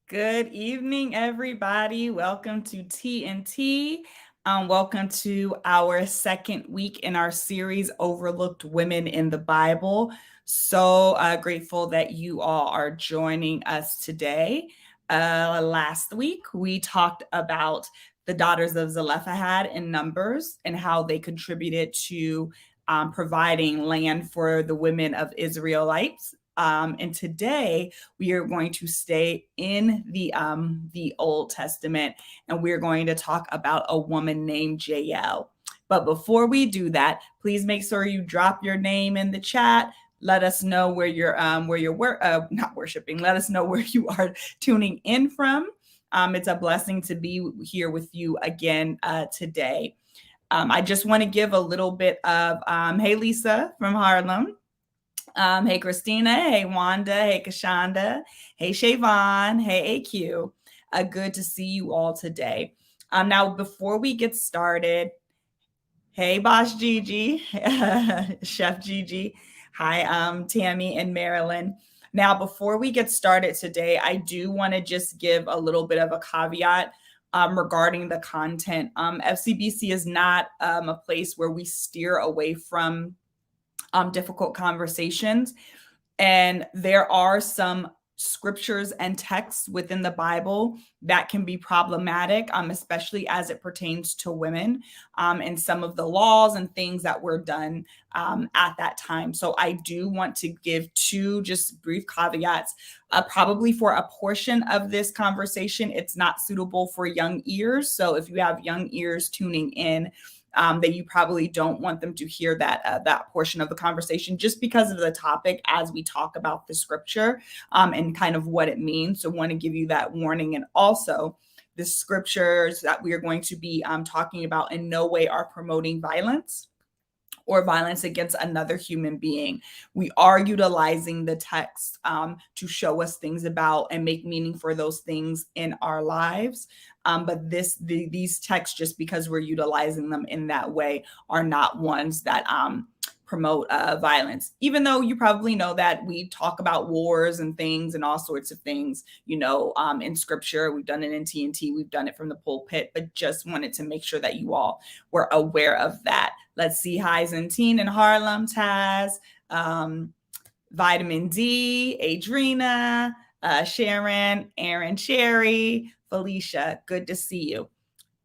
Good evening, everybody. Welcome to TNT. Welcome to our second week in our series, Overlooked Women in the Bible. So grateful that you all are joining us today. Last week, we talked about the daughters of Zelophehad in Numbers and how they contributed to providing land for the women of Israelites. And today we are going to stay in the Old Testament, and we're going to talk about a woman named Jael. But before we do that, please make sure you drop your name in the chat. Let us know where you're not worshiping. Let us know where you are tuning in from. It's a blessing to be here with you again today. I just want to give a little bit of hey Lisa from Harlem. Hey, Christina. Hey, Wanda. Hey, Kashonda. Hey, Shavon. Hey, AQ. Good to see you all today. Now, before we get started, hey, Boss Gigi, Chef Gigi. Hi, Tammy and Marilyn. Now, before we get started today, I do want to just give a little bit of a caveat regarding the content. FCBC is not a place where we steer away from difficult conversations. And there are some scriptures and texts within the Bible that can be problematic, especially as it pertains to women and some of the laws and things that were done at that time. So I do want to give two just brief caveats. Probably for a portion of this conversation, it's not suitable for young ears. So if you have young ears tuning in, that you probably don't want them to hear that portion of the conversation just because of the topic as we talk about the scripture and kind of what it means. So want to give you that warning. And also the scriptures that we are going to be talking about in no way are promoting violence or violence against another human being. We are utilizing the text to show us things about and make meaning for those things in our lives. But these texts, just because we're utilizing them in that way, are not ones that promote violence. Even though you probably know that we talk about wars and things and all sorts of things, in scripture. We've done it in TNT. We've done it from the pulpit, but just wanted to make sure that you all were aware of that. Let's see. Hi, Zentine in Harlem, Taz, Vitamin D, Adrina, Sharon, Aaron, Sherry, Felicia. Good to see you.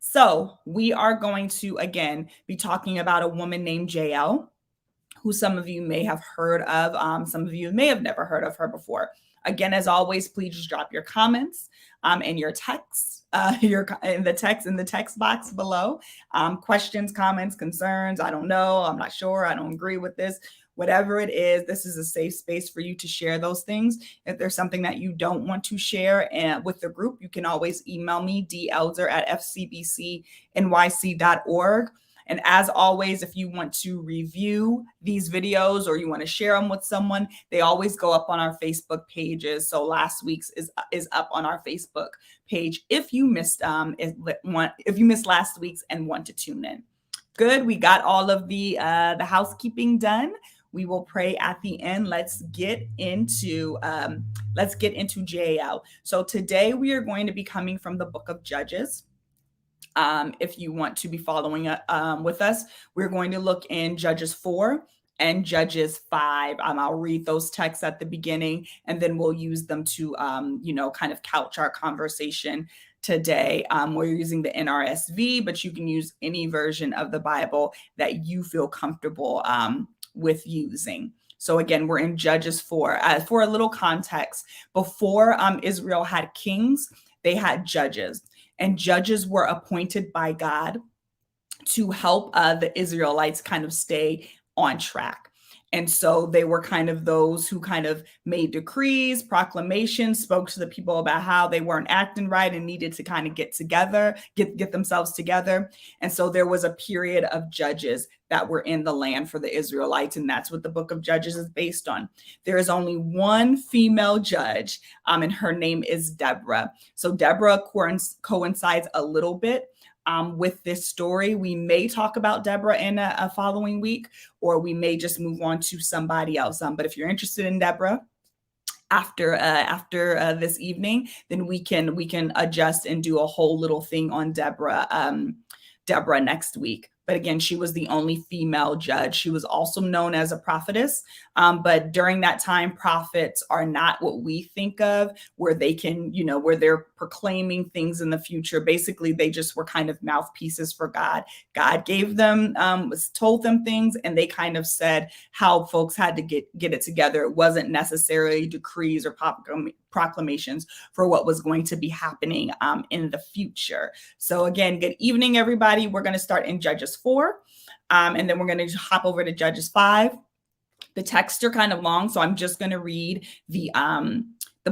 So we are going to, again, be talking about a woman named Jael, who some of you may have heard of. Some of you may have never heard of her before. Again, as always, please just drop your comments and your texts, in the text box below. Questions, comments, concerns. I don't know. I'm not sure. I don't agree with this. Whatever it is, this is a safe space for you to share those things. If there's something that you don't want to share with the group, you can always email me, delder@fcbcnyc.org. And as always, if you want to review these videos or you want to share them with someone, they always go up on our Facebook pages. So last week's is up on our Facebook page if you missed last week's and want to tune in. Good. We got all of the housekeeping done. We will pray at the end. Let's get into Jael. So today we are going to be coming from the book of Judges. If you want to be following with us, we're going to look in Judges 4 and Judges 5. I'll read those texts at the beginning, and then we'll use them to, kind of couch our conversation today. We're using the NRSV, but you can use any version of the Bible that you feel comfortable with using. So again, we're in Judges 4. For a little context, before Israel had kings, they had judges. And judges were appointed by God to help the Israelites kind of stay on track. And so they were kind of those who kind of made decrees, proclamations, spoke to the people about how they weren't acting right and needed to kind of get themselves together. And so there was a period of judges that were in the land for the Israelites. And that's what the book of Judges is based on. There is only one female judge, and her name is Deborah. So Deborah coincides a little bit with this story. We may talk about Deborah in a following week, or we may just move on to somebody else. But if you're interested in Deborah, after this evening, then we can adjust and do a whole little thing on Deborah next week. But again, she was the only female judge. She was also known as a prophetess. But during that time, prophets are not what we think of, where they can, where they're proclaiming things in the future. Basically, they just were kind of mouthpieces for God. God gave them, told them things, and they kind of said how folks had to get it together. It wasn't necessarily decrees or proclamations for what was going to be happening in the future. So again, good evening, everybody. We're going to start in Judges 4, and then we're going to hop over to Judges 5. The texts are kind of long, so I'm just going to read the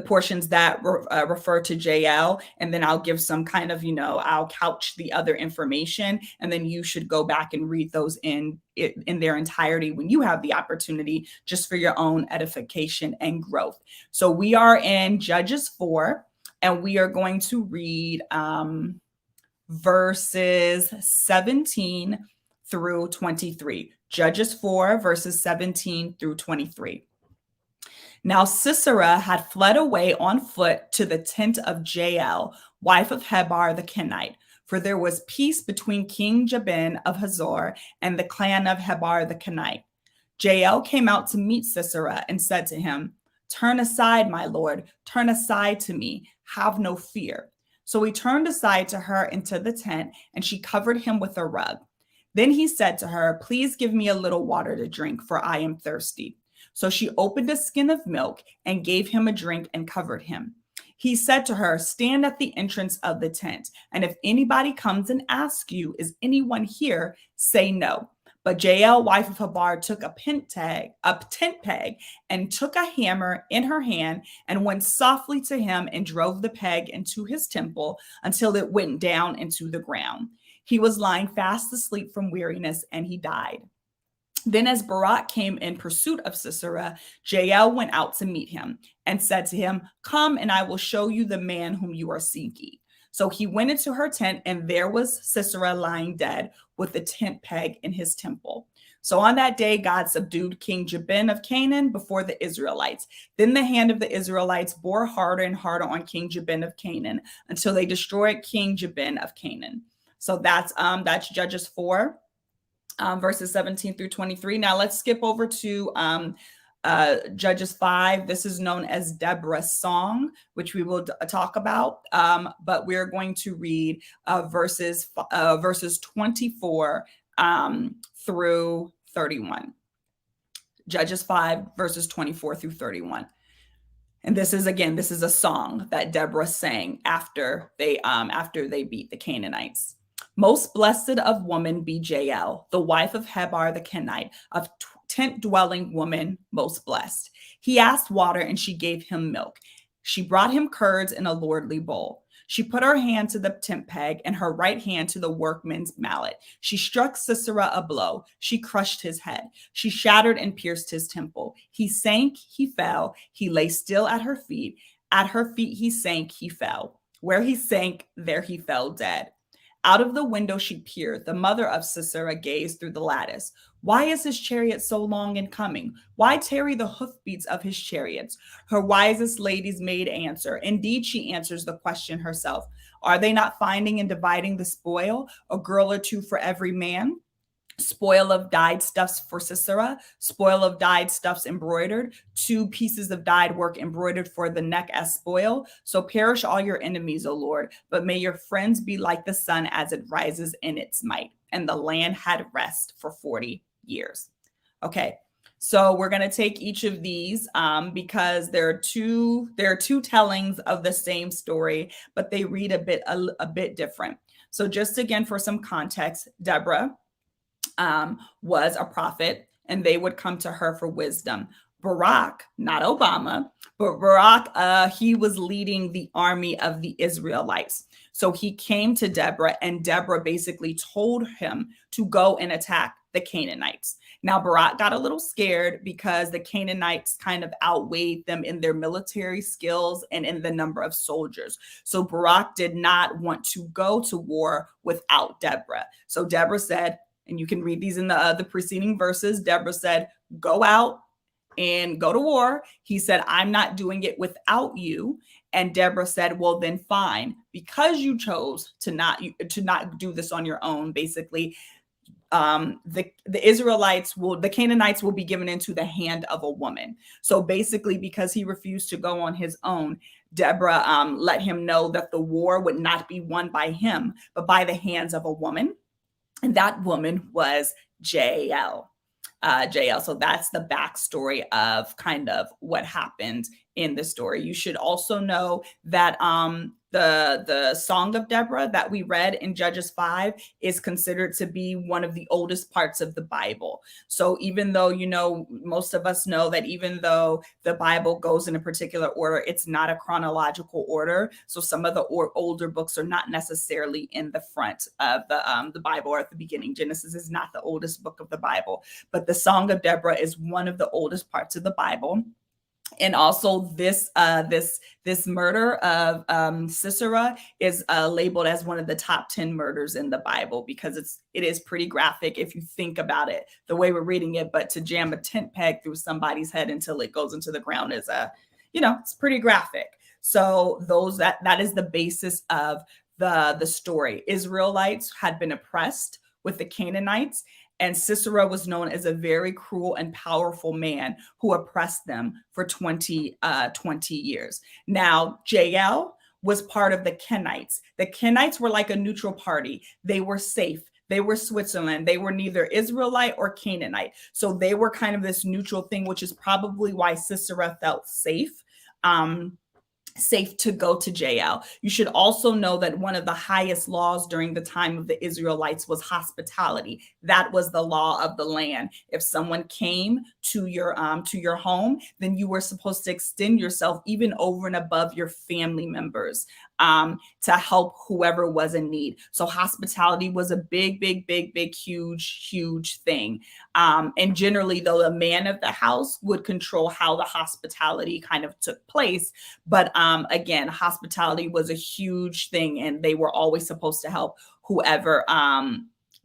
portions that refer to Jael, and then I'll give some kind of, I'll couch the other information, and then you should go back and read those in their entirety when you have the opportunity, just for your own edification and growth. So we are in Judges 4, and we are going to read verses 17 through 23. Judges 4, verses 17 through 23. Now Sisera had fled away on foot to the tent of Jael, wife of Heber the Kenite, for there was peace between King Jabin of Hazor and the clan of Heber the Kenite. Jael came out to meet Sisera and said to him, "Turn aside, my lord, turn aside to me, have no fear." So he turned aside to her into the tent, and she covered him with a rug. Then he said to her, "Please give me a little water to drink, for I am thirsty." So she opened a skin of milk and gave him a drink and covered him. He said to her, "Stand at the entrance of the tent, and if anybody comes and asks you, 'Is anyone here?' say no." But Jael, wife of Heber, took a tent peg, and took a hammer in her hand and went softly to him and drove the peg into his temple until it went down into the ground. He was lying fast asleep from weariness, and he died. Then as Barak came in pursuit of Sisera, Jael went out to meet him and said to him, "Come, and I will show you the man whom you are seeking." So he went into her tent, and there was Sisera lying dead with the tent peg in his temple. So on that day, God subdued King Jabin of Canaan before the Israelites. Then the hand of the Israelites bore harder and harder on King Jabin of Canaan until they destroyed King Jabin of Canaan. So that's Judges 4, verses 17 through 23. Now let's skip over to Judges 5. This is known as Deborah's song, which we will talk about. But we're going to read verses 24 through 31. Judges 5, verses 24 through 31. And this is a song that Deborah sang after they beat the Canaanites. "Most blessed of woman be Jael, the wife of Heber the Kenite, of tent-dwelling woman most blessed. He asked water, and she gave him milk. She brought him curds in a lordly bowl. She put her hand to the tent peg and her right hand to the workman's mallet. She struck Sisera a blow. She crushed his head. She shattered and pierced his temple. He sank, he fell. He lay still at her feet. At her feet he sank, he fell. Where he sank, there he fell dead. Out of the window she peered. The mother of Sisera gazed through the lattice. Why is his chariot so long in coming? Why tarry the hoofbeats of his chariots? Her wisest ladies made answer. Indeed, she answers the question herself. Are they not finding and dividing the spoil? A girl or two for every man? Spoil of dyed stuffs for Sisera, spoil of dyed stuffs embroidered, 2 pieces of dyed work embroidered for the neck as spoil. So perish all your enemies, O Lord, but may your friends be like the sun as it rises in its might. And the land had rest for 40 years. Okay, so we're going to take each of these because there are two tellings of the same story, but they read a bit different. So just again, for some context, Deborah was a prophet, and they would come to her for wisdom. Barak, not Obama, but Barak, he was leading the army of the Israelites. So he came to Deborah, and Deborah basically told him to go and attack the Canaanites. Now, Barak got a little scared because the Canaanites kind of outweighed them in their military skills and in the number of soldiers. So Barak did not want to go to war without Deborah. So Deborah said, and you can read these in the preceding verses, Deborah said, go out and go to war. He said, I'm not doing it without you. And Deborah said, well, then fine, because you chose to not do this on your own. Basically, the Canaanites will be given into the hand of a woman. So basically, because he refused to go on his own, Deborah let him know that the war would not be won by him, but by the hands of a woman. And that woman was Jael. Jael. So that's the backstory of kind of what happened in the story. You should also know that the Song of Deborah that we read in Judges 5 is considered to be one of the oldest parts of the Bible. So even though, most of us know that even though the Bible goes in a particular order, it's not a chronological order. So some of the older books are not necessarily in the front of the Bible or at the beginning. Genesis is not the oldest book of the Bible, but the Song of Deborah is one of the oldest parts of the Bible. And also this murder of Sisera is labeled as one of the top 10 murders in the Bible, because it is pretty graphic if you think about it, the way we're reading it. But to jam a tent peg through somebody's head until it goes into the ground is it's pretty graphic. So that is the basis of the story. Israelites had been oppressed with the Canaanites, and Sisera was known as a very cruel and powerful man who oppressed them for 20 years. Now, Jael was part of the Kenites. The Kenites were like a neutral party. They were safe. They were Switzerland. They were neither Israelite or Canaanite. So they were kind of this neutral thing, which is probably why Sisera felt safe to go to Jael. You should also know that one of the highest laws during the time of the Israelites was hospitality. That was the law of the land. If someone came to your home, then you were supposed to extend yourself even over and above your family members to help whoever was in need. So hospitality was a big, huge thing. And generally, though, the man of the house would control how the hospitality kind of took place. But again, hospitality was a huge thing, and they were always supposed to help whoever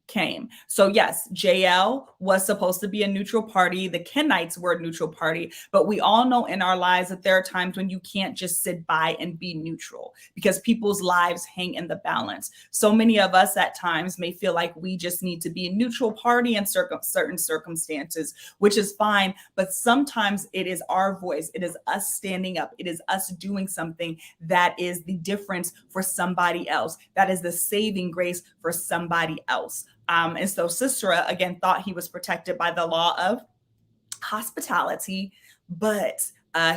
came. So yes, Jael was supposed to be a neutral party. The Kenites were a neutral party, but we all know in our lives that there are times when you can't just sit by and be neutral, because people's lives hang in the balance. So many of us at times may feel like we just need to be a neutral party in certain circumstances, which is fine. But sometimes it is our voice. It is us standing up. It is us doing something that is the difference for somebody else. That is the saving grace for somebody else. And so Sisera, again, thought he was protected by the law of hospitality, but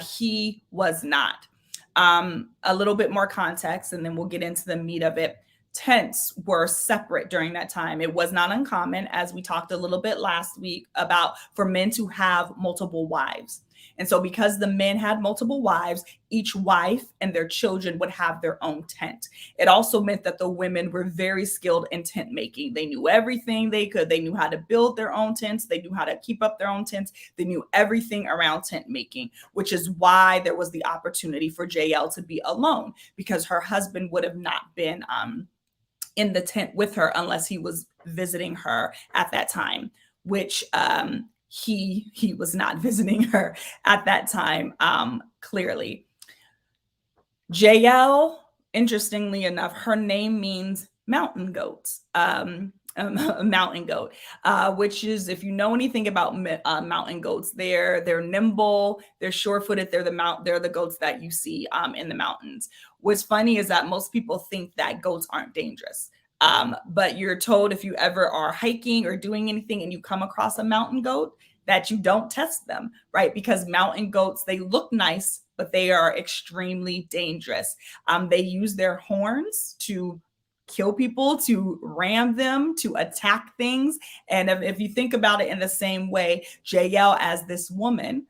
he was not. A little bit more context, and then we'll get into the meat of it. Tents were separate during that time. It was not uncommon, as we talked a little bit last week, about for men to have multiple wives. And so because the men had multiple wives, each wife and their children would have their own tent. It also meant that the women were very skilled in tent making. They knew everything they could. They knew how to build their own tents. They knew how to keep up their own tents. They knew everything around tent making, which is why there was the opportunity for Jael to be alone, because her husband would have not been in the tent with her unless he was visiting her at that time, which he was not visiting her at that time, clearly. Jael, interestingly enough, her name means mountain goats. A mountain goat, which is, if you know anything about mountain goats, they're nimble, they're sure-footed, they're the goats that you see in the mountains. What's funny is that most people think that goats aren't dangerous. But you're told if you ever are hiking or doing anything and you come across a mountain goat, that you don't test them, right? Because mountain goats, they look nice, but they are extremely dangerous. They use their horns to kill people, to ram them, to attack things. And if you think about it in the same way, Jael, as this woman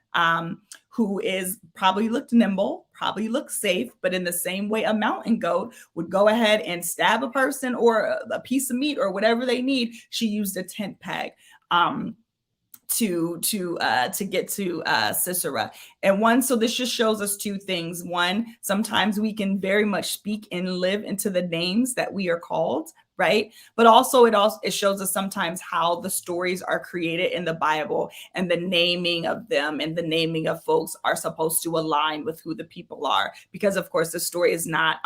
who is probably looked nimble, probably looked safe, but in the same way a mountain goat would go ahead and stab a person or a piece of meat or whatever they need, she used a tent peg to get to Sisera. And one, so this just shows us two things. One, sometimes we can very much speak and live into the names that we are called, right? But also it shows us sometimes how the stories are created in the Bible, and the naming of them and the naming of folks are supposed to align with who the people are, because of course the story is not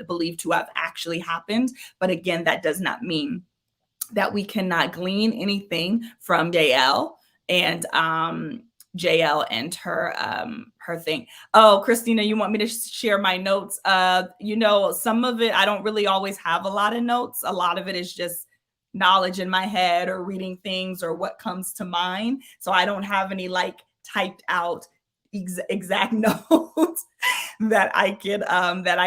believed to have actually happened. But again, that does not mean that we cannot glean anything from Jael and Jael and her thing. Oh, Christina, you want me to share my notes? Some of it I don't really always have a lot of notes. A lot of it is just knowledge in my head or reading things or what comes to mind. So I don't have any like typed out exact notes that I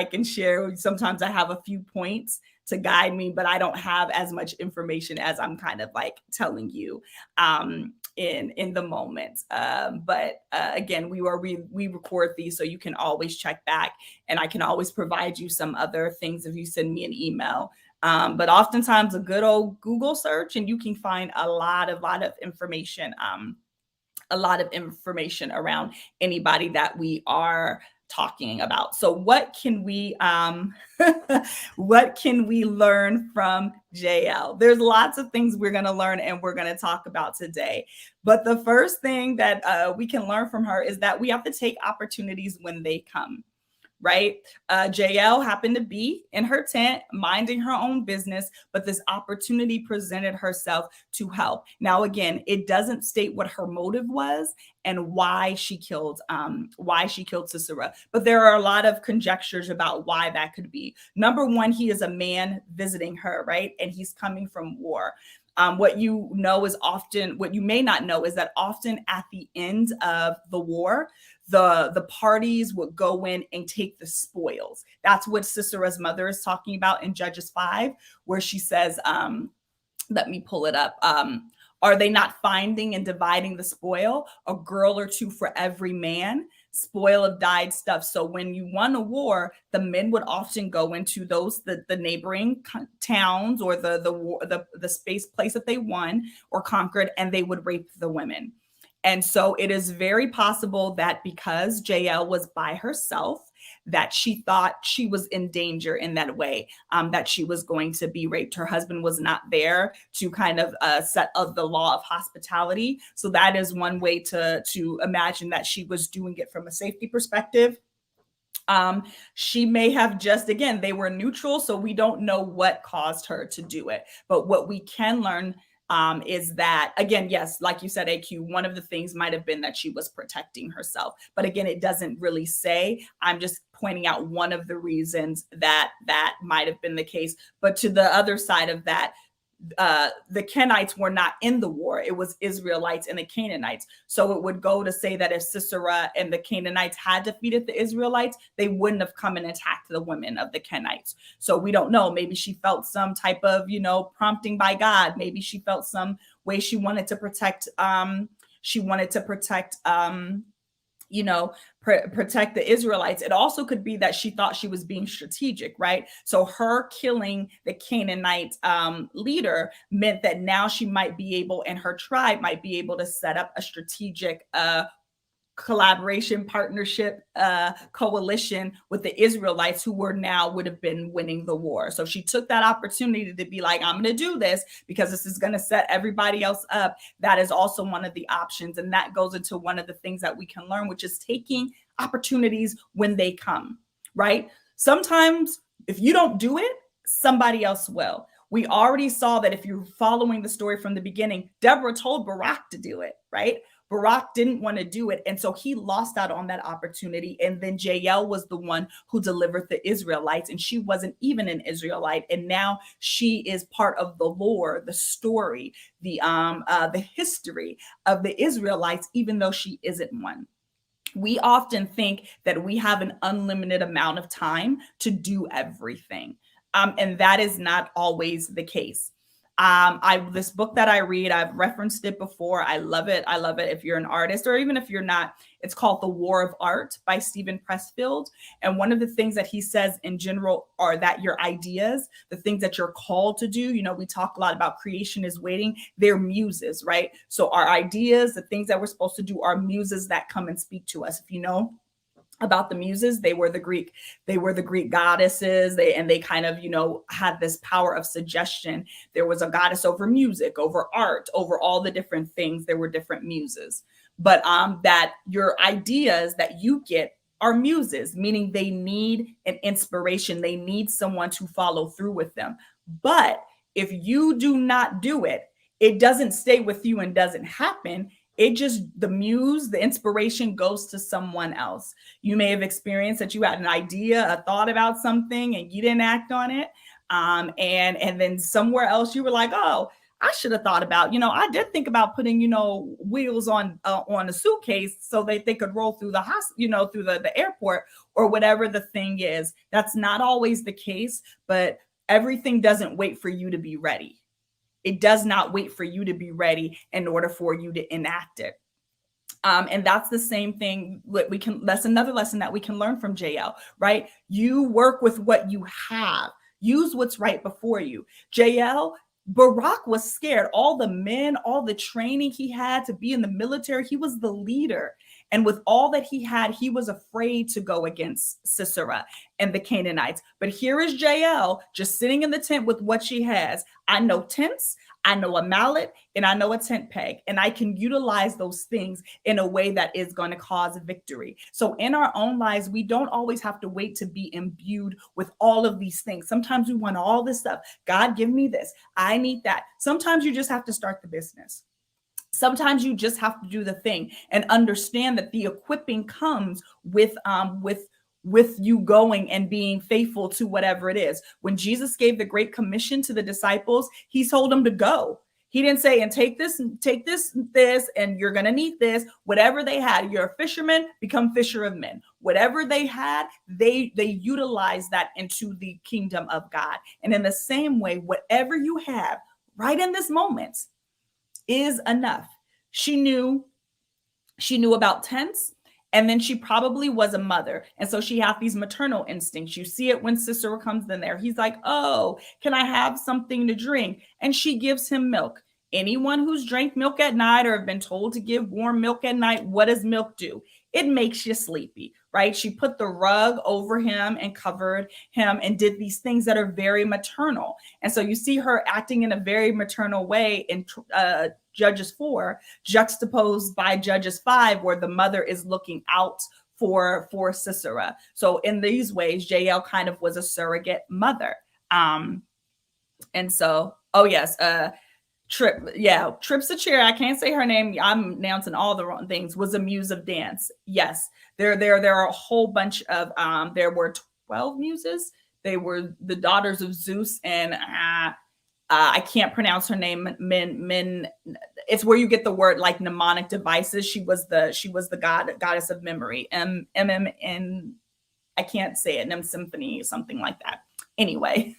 can share. Sometimes I have a few points to guide me, but I don't have as much information as I'm kind of like telling you in the moment. But again, we record these, so you can always check back, and I can always provide you some other things if you send me an email. But oftentimes a good old Google search, and you can find a lot of information. A lot of information around anybody that we are talking about. So what can we learn from Jael? There's lots of things we're going to learn and we're going to talk about today. But the first thing that we can learn from her is that we have to take opportunities when they come. Right? Jael happened to be in her tent, minding her own business, but this opportunity presented herself to help. Now, again, it doesn't state what her motive was and why she killed Sisera, but there are a lot of conjectures about why that could be. Number one, he is a man visiting her, right? And he's coming from war. What you may not know is that often at the end of the war, the parties would go in and take the spoils. That's what Sisera's mother is talking about in Judges 5, where she says, let me pull it up. Are they not finding and dividing the spoil? A girl or two for every man, spoil of dyed stuff. So when you won a war, the men would often go into the neighboring towns or the place that they won or conquered, and they would rape the women. And so it is very possible that because Jael was by herself, that she thought she was in danger in that way, that she was going to be raped. Her husband was not there to kind of set up the law of hospitality. So that is one way to imagine that she was doing it from a safety perspective. She may have just, again, they were neutral, so we don't know what caused her to do it. But what we can learn is that, again, yes, like you said, AQ, one of the things might have been that she was protecting herself. But again, it doesn't really say. I'm just pointing out one of the reasons that might have been the case. But to the other side of that, the Kenites were not in the war. It was Israelites and the Canaanites. So it would go to say that if Sisera and the Canaanites had defeated the Israelites, they wouldn't have come and attacked the women of the Kenites. So we don't know. Maybe she felt some type of, prompting by God. Maybe she felt some way she wanted to protect, protect the Israelites. It also could be that she thought she was being strategic, right? So her killing the Canaanite leader meant that now she might be able, and her tribe might be able to set up a strategic collaboration, partnership, coalition with the Israelites, who would have been winning the war. So she took that opportunity to be like, I'm going to do this because this is going to set everybody else up. That is also one of the options. And that goes into one of the things that we can learn, which is taking opportunities when they come, right? Sometimes if you don't do it, somebody else will. We already saw that if you're following the story from the beginning, Deborah told Barak to do it, right? Barak didn't want to do it. And so he lost out on that opportunity. And then Jael was the one who delivered the Israelites, and she wasn't even an Israelite. And now she is part of the lore, the story, the history of the Israelites, even though she isn't one. We often think that we have an unlimited amount of time to do everything. And that is not always the case. This book that I read, I've referenced it before. I love it. I love it. If you're an artist, or even if you're not, it's called The War of Art by Stephen Pressfield. And one of the things that he says in general are that your ideas, the things that you're called to do, we talk a lot about creation is waiting, they're muses, right? So our ideas, the things that we're supposed to do are muses that come and speak to us. If you know about the muses, they were the Greek goddesses. They kind of had this power of suggestion. There was a goddess over music, over art, over all the different things. There were different muses, but that your ideas that you get are muses, meaning they need an inspiration. They need someone to follow through with them. But if you do not do it, it doesn't stay with you and doesn't happen. It just, the muse, the inspiration goes to someone else. You may have experienced that you had an idea, a thought about something, and you didn't act on it. And then somewhere else you were like, oh, I should have thought about, I did think about putting, wheels on a suitcase so that they could roll through the hospital, through the airport, or whatever the thing is. That's not always the case, but everything doesn't wait for you to be ready. It does not wait for you to be ready in order for you to enact it. And that's the same thing that's another lesson that we can learn from Jael, right? You work with what you have. Use what's right before you. Jael, Barak was scared. All the men, all the training he had to be in the military, he was the leader. And with all that he had, he was afraid to go against Sisera and the Canaanites. But here is Jael just sitting in the tent with what she has. I know tents, I know a mallet, and I know a tent peg. And I can utilize those things in a way that is going to cause victory. So in our own lives, we don't always have to wait to be imbued with all of these things. Sometimes we want all this stuff. God, give me this. I need that. Sometimes you just have to start the business. Sometimes you just have to do the thing and understand that the equipping comes with you going and being faithful to whatever it is. When Jesus gave the Great Commission to the disciples, he told them to go. He didn't say, and take this, and you're going to need this. Whatever they had, you're a fisherman, become fisher of men. Whatever they had, they utilized that into the kingdom of God. And in the same way, whatever you have right in this moment is enough. She knew about tents, and then she probably was a mother. And so she had these maternal instincts. You see it when Sisera comes in there. He's like, oh, can I have something to drink? And she gives him milk. Anyone who's drank milk at night or have been told to give warm milk at night, what does milk do? It makes you sleepy, right? She put the rug over him and covered him and did these things that are very maternal. And so you see her acting in a very maternal way in Judges 4, juxtaposed by Judges 5, where the mother is looking out for Sisera. So in these ways, Jael kind of was a surrogate mother. And so, oh yes, Trips the chair. I can't say her name. I'm announcing all the wrong things. Was a muse of dance. Yes, there are a whole bunch of. There were 12 muses. They were the daughters of Zeus, and I can't pronounce her name. Min. It's where you get the word like mnemonic devices. She was the goddess of memory. And I can't say it. Nem symphony, something like that. Anyway.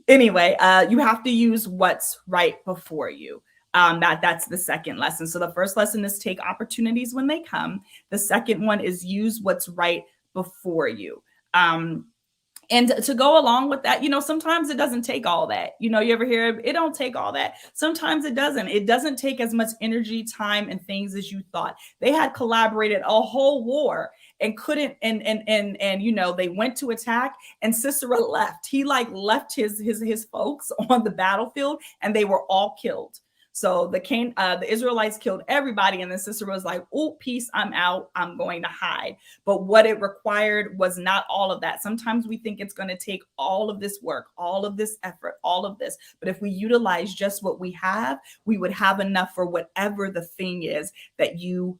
Anyway, you have to use what's right before you. That's the second lesson. So the first lesson is take opportunities when they come. The second one is use what's right before you. And to go along with that, sometimes it doesn't take all that. You ever hear it don't take all that. Sometimes it doesn't. It doesn't take as much energy, time, and things as you thought. They had collaborated a whole war and couldn't, and they went to attack, and Sisera left. He left his folks on the battlefield, and they were all killed. So the Israelites killed everybody, and then Sisera was like, "Oh, peace, I'm out. I'm going to hide." But what it required was not all of that. Sometimes we think it's going to take all of this work, all of this effort, all of this. But if we utilize just what we have, we would have enough for whatever the thing is that you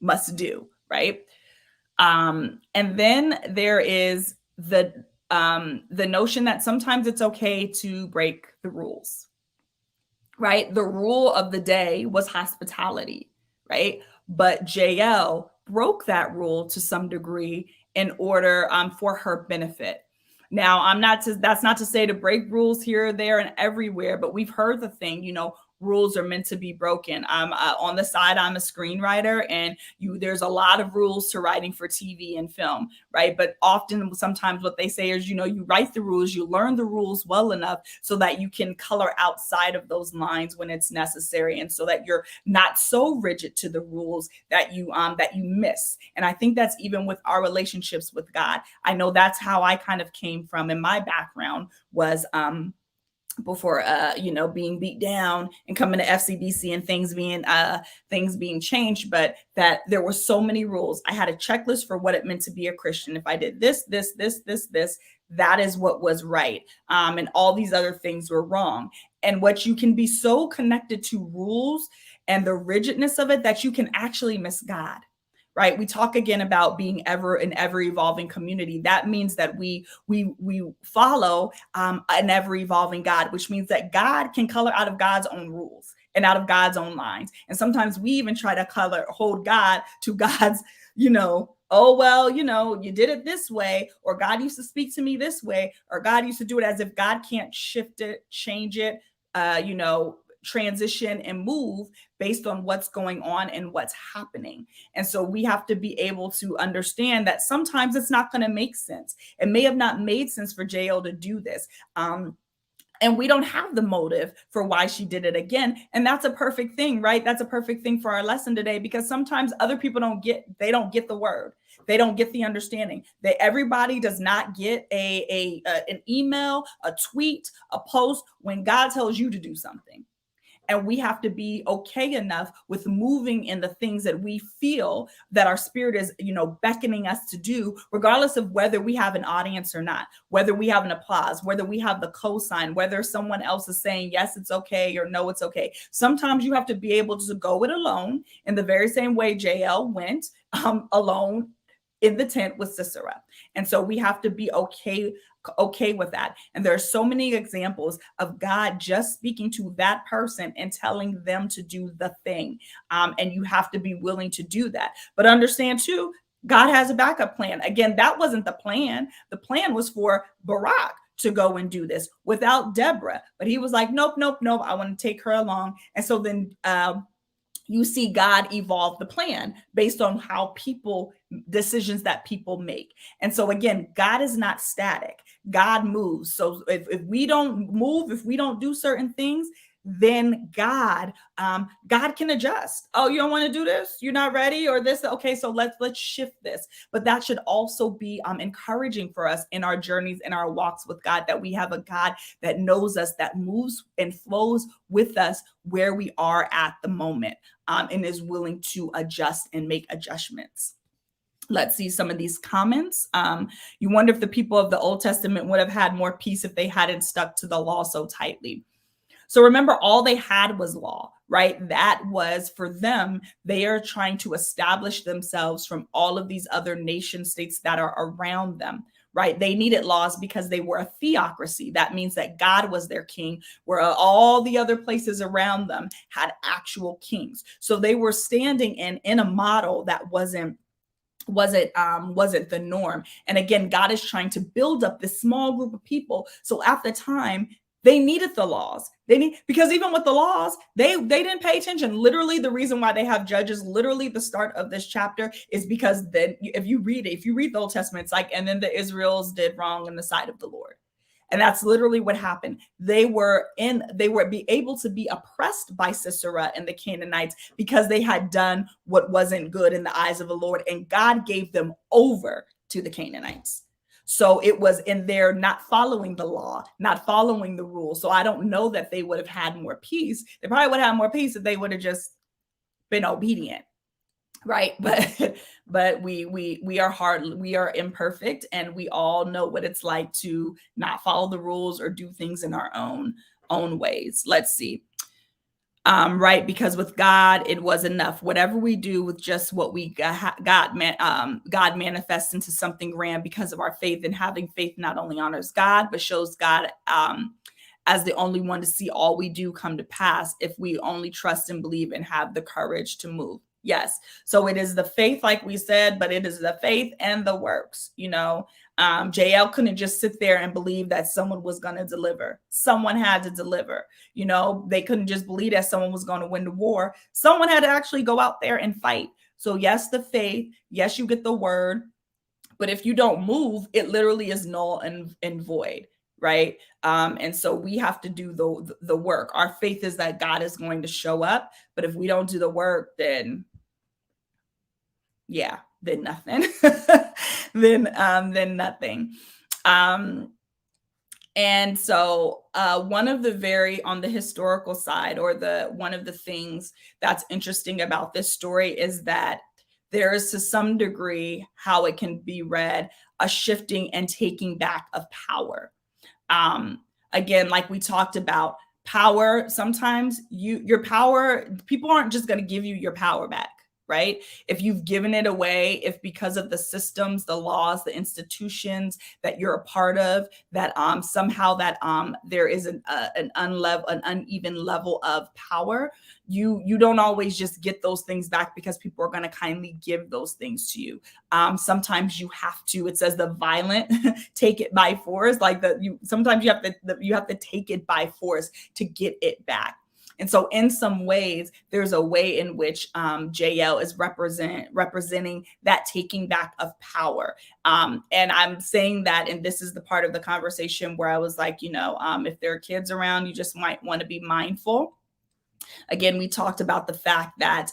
must do, right? And then there is the notion that sometimes it's okay to break the rules, right? The rule of the day was hospitality, right? But Jael broke that rule to some degree in order for her benefit. Now, that's not to say to break rules here, there, and everywhere, but we've heard the thing, rules are meant to be broken. On the side, I'm a screenwriter, and there's a lot of rules to writing for TV and film, right? But often, sometimes what they say is, you write the rules, you learn the rules well enough so that you can color outside of those lines when it's necessary, and so that you're not so rigid to the rules that you miss. And I think that's even with our relationships with God. I know that's how I kind of came from, in my background was before being beat down and coming to FCBC and things being changed, but that there were so many rules. I had a checklist for what it meant to be a Christian. If I did this, that is what was right, and all these other things were wrong. And what you can be so connected to rules and the rigidness of it that you can actually miss God. Right. We talk again about being ever evolving community. That means that we follow an ever evolving God, which means that God can color out of God's own rules and out of God's own lines. And sometimes we even try to hold God to God's, oh, well, you did it this way, or God used to speak to me this way, or God used to do it, as if God can't shift it, change it, transition and move based on what's going on and what's happening. And so we have to be able to understand that sometimes it's not going to make sense. It may have not made sense for Jael to do this. And we don't have the motive for why she did it again. And that's a perfect thing, right? That's a perfect thing for our lesson today, because sometimes other people don't get the word. They don't get the understanding. Everybody does not get an email, a tweet, a post when God tells you to do something. And we have to be okay enough with moving in the things that we feel that our spirit is, beckoning us to do, regardless of whether we have an audience or not, whether we have an applause, whether we have the cosign, whether someone else is saying, yes, it's okay, or no, it's okay. Sometimes you have to be able to go it alone, in the very same way Jael went alone in the tent with Sisera. And so we have to be okay with that. And there are so many examples of God just speaking to that person and telling them to do the thing. And you have to be willing to do that. But understand too, God has a backup plan. Again, that wasn't the plan. The plan was for Barak to go and do this without Deborah. But he was like, nope. I want to take her along. And so then you see God evolve the plan based on decisions that people make. And so again, God is not static. God moves. So if we don't move, if we don't do certain things, then God can adjust. Oh, you don't want to do this? You're not ready, or this? Okay, so let's shift this. But that should also be encouraging for us in our journeys, in our walks with God, that we have a God that knows us, that moves and flows with us where we are at the moment, and is willing to adjust and make adjustments. Let's see some of these comments. You wonder if the people of the Old Testament would have had more peace if they hadn't stuck to the law so tightly. So remember, all they had was law, right? That was for them. They are trying to establish themselves from all of these other nation states that are around them, right? They needed laws because they were a theocracy. That means that God was their king, where all the other places around them had actual kings. So they were standing in a model that wasn't the norm. And again, God is trying to build up this small group of people. So at the time, they needed the laws. Because even with the laws, they didn't pay attention. Literally, the reason why they have judges, literally the start of this chapter, is because then if you read the Old Testament, it's like, and then the Israels did wrong in the sight of the Lord. And that's literally what happened. They were able to be oppressed by Sisera and the Canaanites because they had done what wasn't good in the eyes of the Lord, and God gave them over to the Canaanites. So it was in their not following the law, not following the rules. So I don't know that they would have had more peace. They probably would have had more peace if they would have just been obedient. Right. But we are hard. We are imperfect, and we all know what it's like to not follow the rules or do things in our own ways. Let's see. Right. Because with God, it was enough. Whatever we do with just what we got, God manifests into something grand because of our faith. And having faith not only honors God, but shows God as the only one to see all we do come to pass if we only trust and believe and have the courage to move. Yes. So it is the faith, like we said, but it is the faith and the works. Jael couldn't just sit there and believe that someone was going to deliver. Someone had to deliver. They couldn't just believe that someone was going to win the war. Someone had to actually go out there and fight. So yes, the faith. Yes, you get the word. But if you don't move, it literally is null and void. Right. And so we have to do the work. Our faith is that God is going to show up. But if we don't do the work, then nothing. then nothing. And so one of the on the historical side, or one of the things that's interesting about this story is that there is, to some degree, how it can be read, a shifting and taking back of power. Again, like we talked about, power, sometimes your power, people aren't just going to give you your power back. Right? If you've given it away, if because of the systems, the laws, the institutions that you're a part of, that somehow that there is an uneven level of power, you don't always just get those things back because people are going to kindly give those things to you. Sometimes you have to. It says the violent take it by force. Sometimes you have to take it by force to get it back. And so in some ways, there's a way in which Jael is representing that taking back of power. And I'm saying that, and this is the part of the conversation where I was like, if there are kids around, you just might want to be mindful. Again, we talked about the fact that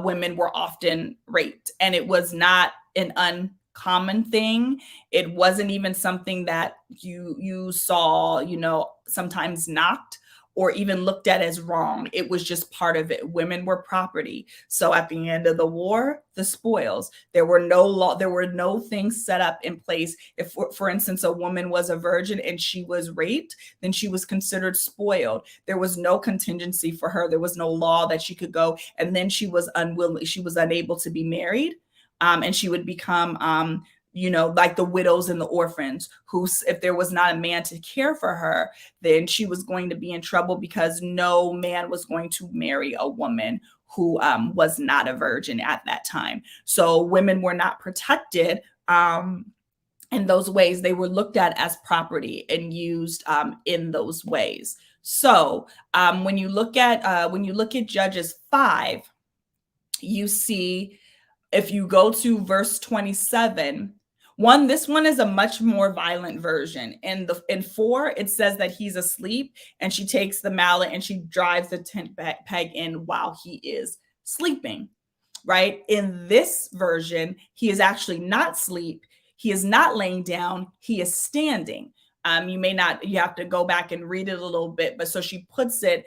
women were often raped, and it was not an uncommon thing. It wasn't even something that you saw, sometimes knocked or even looked at as wrong. It was just part of it. Women were property. So at the end of the war, the spoils, there were no things set up in place. If, for instance, a woman was a virgin and she was raped, then she was considered spoiled. There was no contingency for her. There was no law that she could go, and then she was unable to be married. And she would become like the widows and the orphans, who, if there was not a man to care for her, then she was going to be in trouble, because no man was going to marry a woman who was not a virgin at that time. So women were not protected in those ways. They were looked at as property and used in those ways. So when you look at Judges 5, you see, if you go to verse 27, this one is a much more violent version. In 4, it says that he's asleep, and she takes the mallet and she drives the tent peg in while he is sleeping. Right? In this version, he is actually not asleep. He is not laying down. He is standing. You have to go back and read it a little bit, but so she puts the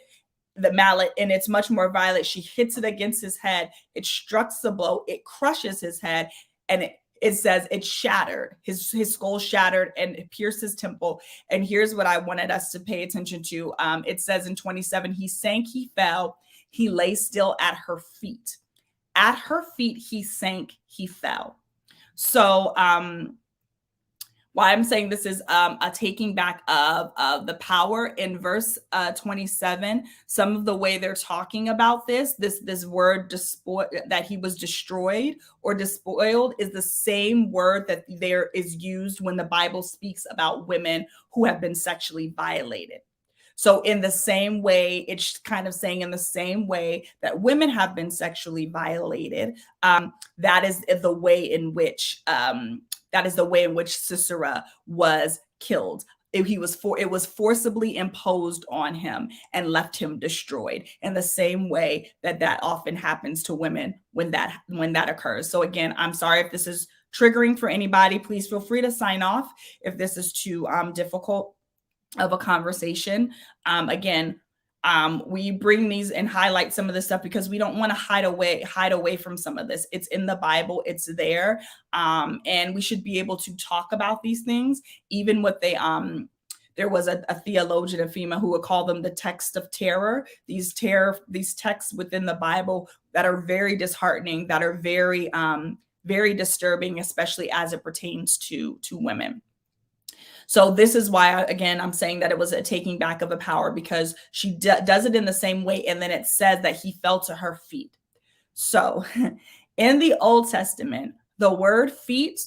mallet, and it's much more violent. She hits it against his head. It strikes the blow. It crushes his head, and it says it shattered. His skull shattered, and it pierced his temple. And here's what I wanted us to pay attention to. It says in 27, he sank, he fell, he lay still at her feet. At her feet, he sank, he fell. So why I'm saying this is a taking back of the power in verse 27. Some of the way they're talking about this word that he was destroyed or despoiled is the same word that there is used when the Bible speaks about women who have been sexually violated. So in the same way, it's kind of saying in the same way that women have been sexually violated, that is the way in which Sisera was killed. It was forcibly imposed on him and left him destroyed, in the same way that often happens to women when that occurs. So again, I'm sorry if this is triggering for anybody. Please feel free to sign off if this is too difficult of a conversation. We bring these and highlight some of this stuff because we don't want to hide away from some of this. It's in the Bible, it's there. And we should be able to talk about these things, even what there was a theologian, a female, who would call them the text of terror. These texts within the Bible that are very disheartening, that are very, very disturbing, especially as it pertains to women. So this is why, again, I'm saying that it was a taking back of a power, because she does it in the same way. And then it says that he fell to her feet. So in the Old Testament, the word feet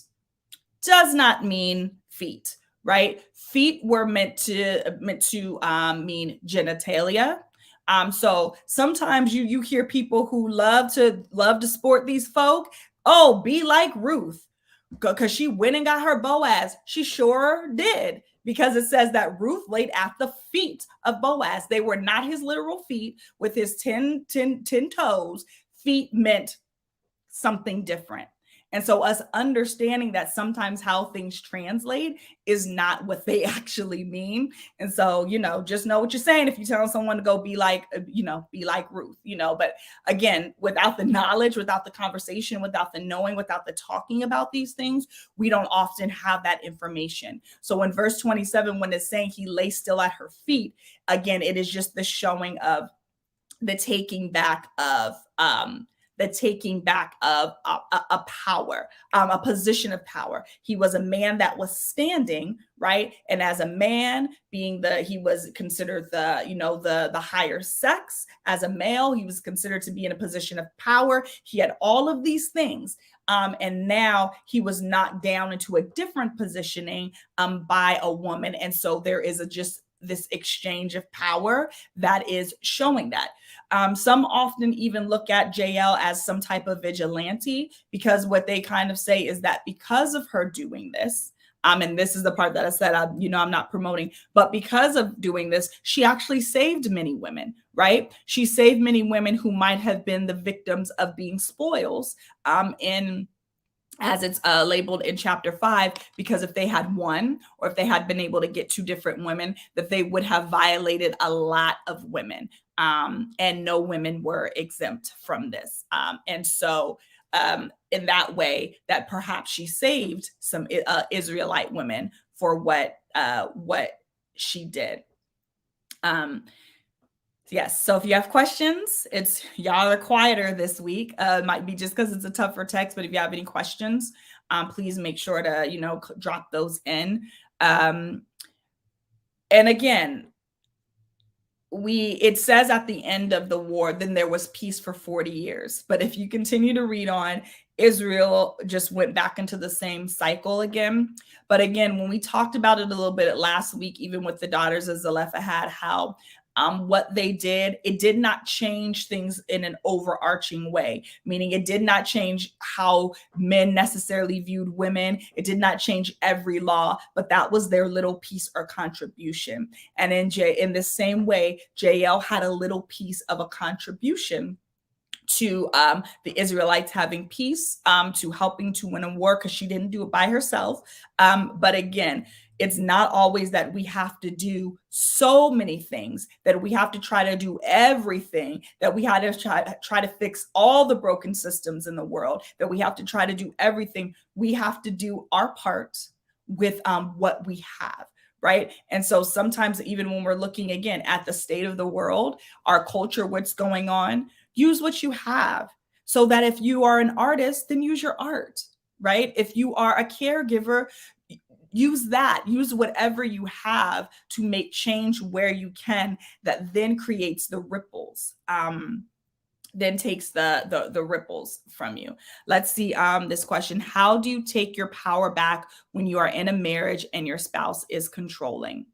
does not mean feet, right? Feet were meant to mean genitalia. So sometimes you hear people who love to sport these folk. Oh, be like Ruth, because she went and got her Boaz. She sure did, because it says that Ruth laid at the feet of Boaz. They were not his literal feet with his 10 toes. Feet meant something different. And so us understanding that sometimes how things translate is not what they actually mean. And so, just know what you're saying if you tell someone to go be like Ruth, but again, without the knowledge, without the conversation, without the knowing, without the talking about these things, we don't often have that information. So in verse 27, when it's saying he lay still at her feet, again, it is just the showing of the taking back of a power, a position of power. He was a man that was standing, right? And as a man, he was considered the higher sex. As a male, he was considered to be in a position of power. He had all of these things. And now he was knocked down into a different positioning by a woman. And so there is just this exchange of power that is showing that. Some often even look at Jael as some type of vigilante, because what they kind of say is that because of her doing this, and this is the part that I said, I'm not promoting, but because of doing this, she actually saved many women, right? She saved many women who might have been the victims of being spoils, as it's labeled in chapter 5, because if they had one, or if they had been able to get 2 different women, that they would have violated a lot of women, and no women were exempt from this. And so in that way, that perhaps she saved some Israelite women for what she did. Yes. So if you have questions, y'all are quieter this week. It might be just because it's a tougher text, but if you have any questions, please make sure to, drop those in. And again, it says at the end of the war, then there was peace for 40 years. But if you continue to read on, Israel just went back into the same cycle again. But again, when we talked about it a little bit last week, even with the daughters of Zelophehad, how what they did, it did not change things in an overarching way, meaning it did not change how men necessarily viewed women. It did not change every law, but that was their little piece or contribution. And in the same way, Jael had a little piece of a contribution to the Israelites having peace, to helping to win a war, because she didn't do it by herself. But again, it's not always that we have to do so many things, that we have to try to do everything, that we have to try to fix all the broken systems in the world, that we have to try to do everything. We have to do our part with what we have. Right. And so sometimes, even when we're looking again at the state of the world, our culture, what's going on, use what you have, so that if you are an artist, then use your art. Right. If you are a caregiver, use whatever you have to make change where you can, that then creates the ripples, then takes the ripples from you. Let's see this question. How do you take your power back when you are in a marriage and your spouse is controlling?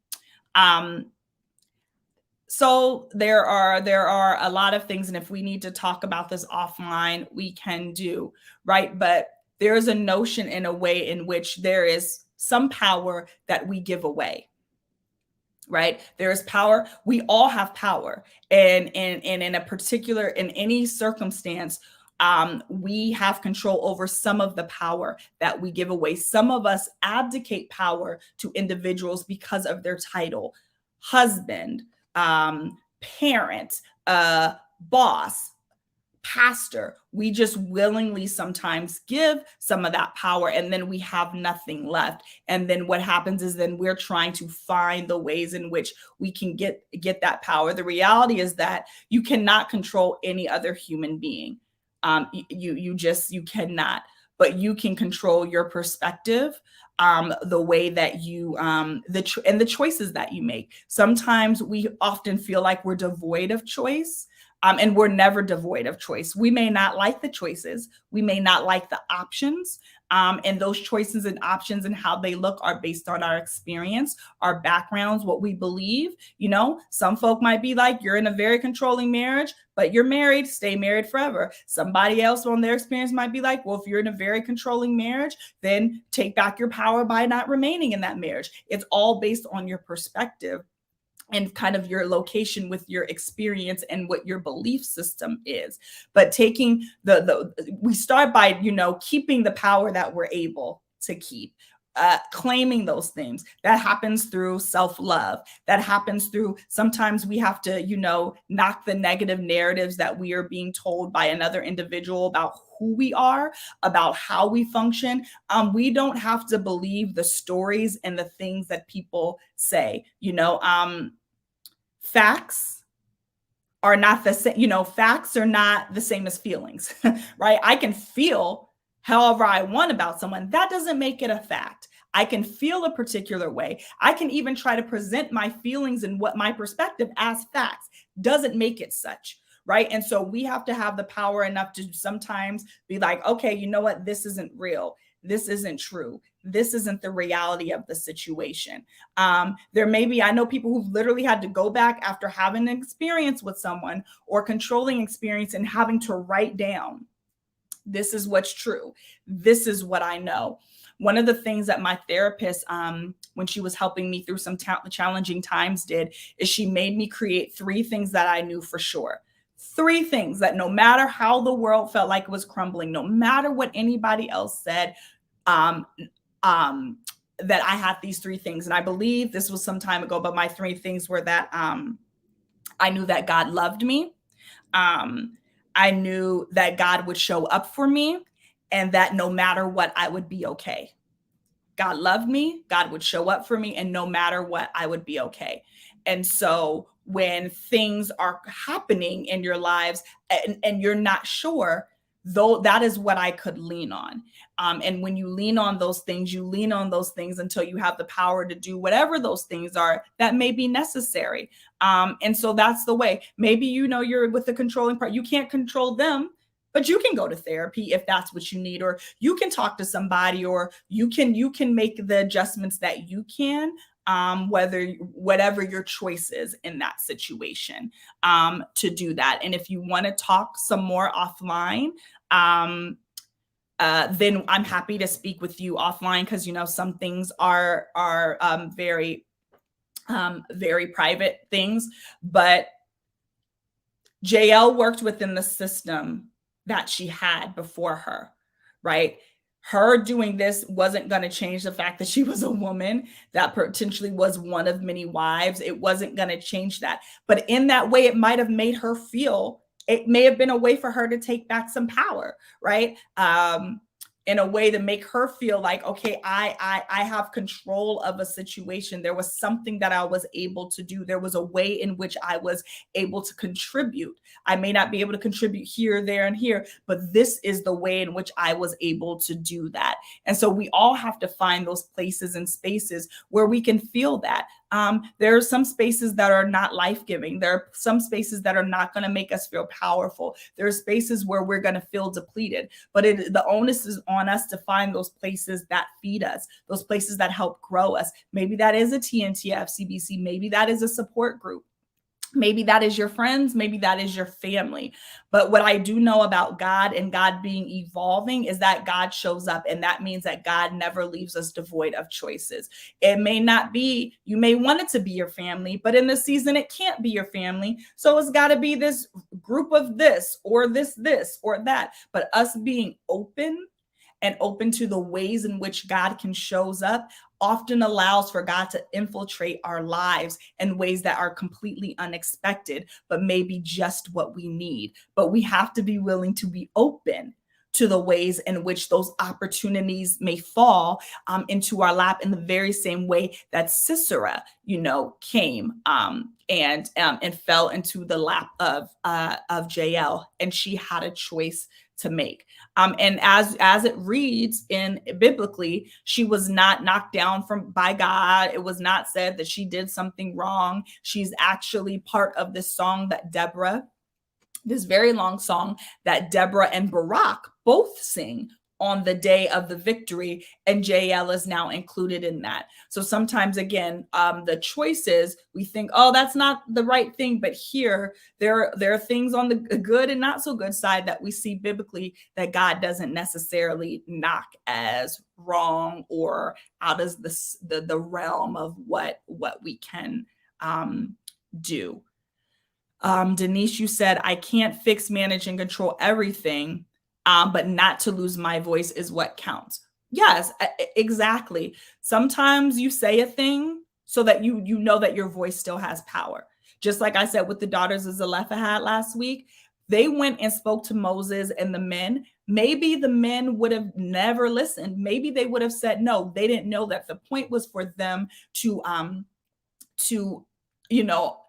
So there are a lot of things, and if we need to talk about this offline, we can do, right? But there is a notion in a way in which there is some power that we give away, right? There is power. We all have power. And in any circumstance, we have control over some of the power that we give away. Some of us abdicate power to individuals because of their title: husband, parent, boss, pastor. We just willingly sometimes give some of that power, and then we have nothing left. And then what happens is then we're trying to find the ways in which we can get that power. The reality is that you cannot control any other human being. You cannot. but you can control your perspective, the way that you, and the choices that you make. Sometimes we often feel like we're devoid of choice. And we're never devoid of choice. We may not like the choices. We may not like the options. And those choices and options and how they look are based on our experience, our backgrounds, what we believe. You know, some folk might be like, you're in a very controlling marriage, but you're married, stay married forever. Somebody else on their experience might be like, well, if you're in a very controlling marriage, then take back your power by not remaining in that marriage. It's all based on your perspective and kind of your location with your experience and what your belief system is. But taking we start by, keeping the power that we're able to keep. Claiming those things. That happens through self-love. That happens through, sometimes we have to, knock the negative narratives that we are being told by another individual about who we are, about how we function. We don't have to believe the stories and the things that people say. Facts are not the same. Facts are not the same as feelings, right? I can feel however I want about someone. That doesn't make it a fact. I can feel a particular way. I can even try to present my feelings and what my perspective as facts. Doesn't make it such, right? And so we have to have the power enough to sometimes be like, okay, you know what? This isn't real. This isn't true. This isn't the reality of the situation. There may be, I know people who've literally had to go back after having an experience with someone or controlling experience and having to write down, this is what's true. This is what I know. One of the things that my therapist, when she was helping me through some challenging times did, is she made me create 3 things that I knew for sure. 3 things that no matter how the world felt like it was crumbling, no matter what anybody else said, that I had these 3 things. And I believe this was some time ago, but my 3 things were that I knew that God loved me. I knew that God would show up for me, and that no matter what, I would be okay. God loved me, God would show up for me, and no matter what, I would be okay. And so when things are happening in your lives and you're not sure, though, that is what I could lean on. And when you lean on those things, you lean on those things until you have the power to do whatever those things are that may be necessary. And so that's the way. Maybe, you're with the controlling part. You can't control them, but you can go to therapy if that's what you need, or you can talk to somebody, or you can make the adjustments that you can, whatever your choice is in that situation, to do that. And if you want to talk some more offline, then I'm happy to speak with you offline, because some things are very very private things. But Jael worked within the system that she had before her, right? Her doing this wasn't going to change the fact that she was a woman that potentially was one of many wives. It wasn't going to change that. But in that way, it might have made her feel, it may have been a way for her to take back some power, right? In a way to make her feel like, okay, I have control of a situation. There was something that I was able to do. There was a way in which I was able to contribute. I may not be able to contribute here, there, and here, but this is the way in which I was able to do that. And so we all have to find those places and spaces where we can feel that. There are some spaces that are not life-giving. There are some spaces that are not going to make us feel powerful. There are spaces where we're going to feel depleted, but the onus is on us to find those places that feed us, those places that help grow us. Maybe that is a TNT FCBC. Maybe that is a support group. Maybe that is your friends. Maybe that is your family. But what I do know about God and God being evolving is that God shows up. And that means that God never leaves us devoid of choices. It may not be, you may want it to be your family, but in this season, it can't be your family. So it's got to be this group of this or that. But us being open and open to the ways in which God can shows up often allows for God to infiltrate our lives in ways that are completely unexpected, but maybe just what we need. But we have to be willing to be open to the ways in which those opportunities may fall into our lap, in the very same way that Sisera, came and fell into the lap of Jael, and she had a choice to make. And as it reads in biblically, she was not knocked down by God. It was not said that she did something wrong. She's actually part of this song that this very long song that Deborah and Barak both sing on the day of the victory, and Jael is now included in that. So sometimes, again, the choices, we think, oh, that's not the right thing, but here there are things on the good and not so good side that we see biblically that God doesn't necessarily knock as wrong or out of the realm of what we can do. Denise, you said, I can't fix, manage, and control everything, but not to lose my voice is what counts. Yes, exactly. Sometimes you say a thing so that you know that your voice still has power. Just like I said with the daughters of Zelophehad last week, they went and spoke to Moses and the men. Maybe the men would have never listened. Maybe they would have said no. They didn't know that the point was for them to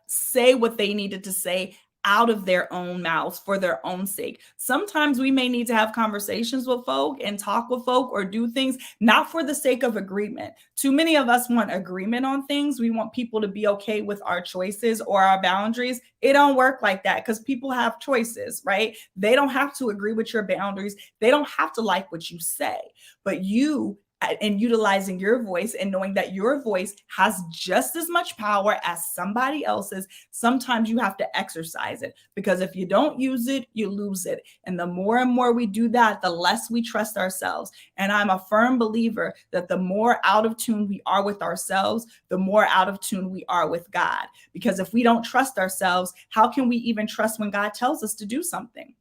say what they needed to say out of their own mouths for their own sake. Sometimes we may need to have conversations with folk and talk with folk or do things not for the sake of agreement. Too many of us want agreement on things. We want people to be okay with our choices or our boundaries. It don't work like that because people have choices, right? They don't have to agree with your boundaries. They don't have to like what you say, but you, and utilizing your voice and knowing that your voice has just as much power as somebody else's, sometimes you have to exercise it, because if you don't use it, you lose it. And the more and more we do that, the less we trust ourselves. And I'm a firm believer that the more out of tune we are with ourselves, the more out of tune we are with God. Because if we don't trust ourselves, how can we even trust when God tells us to do something?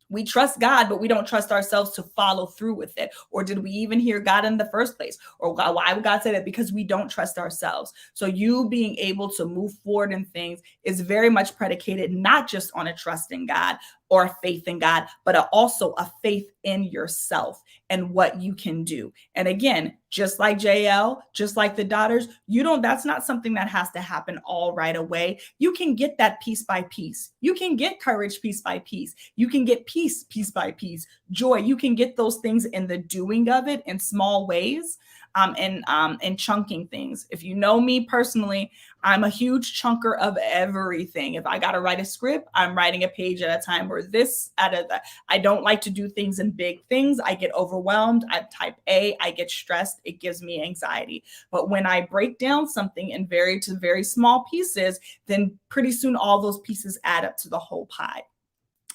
We trust God, but we don't trust ourselves to follow through with it. Or did we even hear God in the first place? Or why would God say that? Because we don't trust ourselves. So you being able to move forward in things is very much predicated not just on a trust in God or a faith in God, but also a faith in yourself and what you can do. And again, just like Jael, just like the daughters, that's not something that has to happen all right away. You can get that piece by piece. You can get courage piece by piece. You can get peace piece by piece. Joy, you can get those things in the doing of it in small ways. And chunking things. If you know me personally, I'm a huge chunker of everything. If I got to write a script, I'm writing a page at a time, or this at a time. I don't like to do things in big things. I get overwhelmed. I type A, I get stressed. It gives me anxiety. But when I break down something in very small pieces, then pretty soon all those pieces add up to the whole pie.